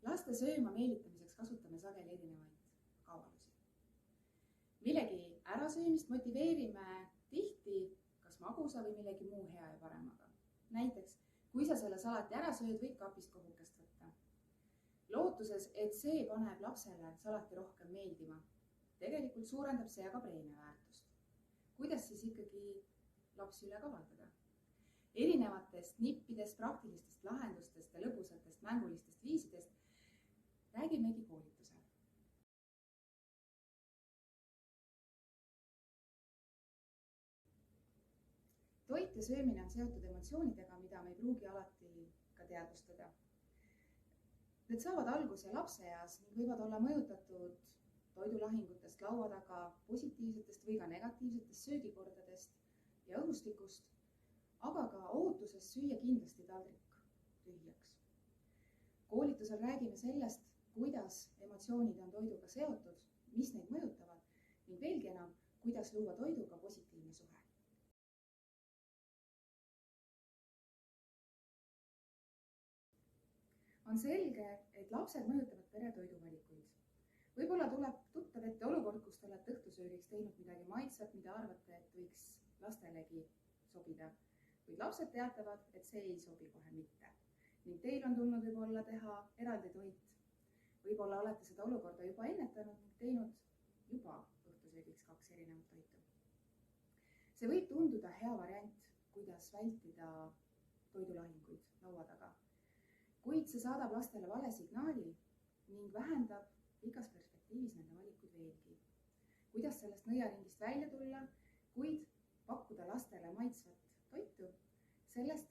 Laste sööma meelitamiseks kasutame sageli erinevaid kavalusi. Millegi ärasöömist motiveerime tihti kas magusa või millegi muu hea ja paremaga. Näiteks, kui sa selle salati ära sööd, võid kapist kohukest võtta. Lootuses, et see paneb lapsele salati rohkem meeldima. Tegelikult suurendab see aga preemia väärtust. Kuidas siis ikkagi lapsi üle kavaldada? Erinevatest nippidest, praktilistest lahendustest ja lõbusatest mängulistest viisidest räägimegi koolitusel. Toit ja söömine on seotud emotsioonidega, mida me ei pruugi alati ka teadvustada. Need saavad alguse lapseeas ning võivad olla mõjutatud toidulahingutest laua taga, positiivsetest või ka negatiivsetest söögikordadest ja õhustikust, aga ka ootusest süüa kindlasti taldrik tühjaks. Koolitusel räägime sellest, kuidas emotsioonid on toiduga seotud, mis neid mõjutavad ning veelgi enam, kuidas luua toiduga positiivne suhe. On selge, et lapsed mõjutavad pere toiduvalikuid. Võib-olla tuleb tuttav ette olukord, kus te olete õhtusöögiks teinud midagi maitsvat, mida arvate, et võiks lastelegi sobida. Kuid lapsed teatavad, et see ei sobi kohe mitte. Ning teil on tulnud võib-olla teha eraldi toit. Võib-olla olete seda olukorda juba ennetanud ning teinud juba õhtusöögiks 2 erinevat toitu. See võib tunduda hea variant, kuidas vältida toidulahinguid laua taga. Kuid see saadab lastele vale signaali ning vähendab pikas perspektiivis nende valikuid veelgi. Kuidas sellest nõiaringist välja tulla, kuid pakkuda lastele maitsvat toitu, sellest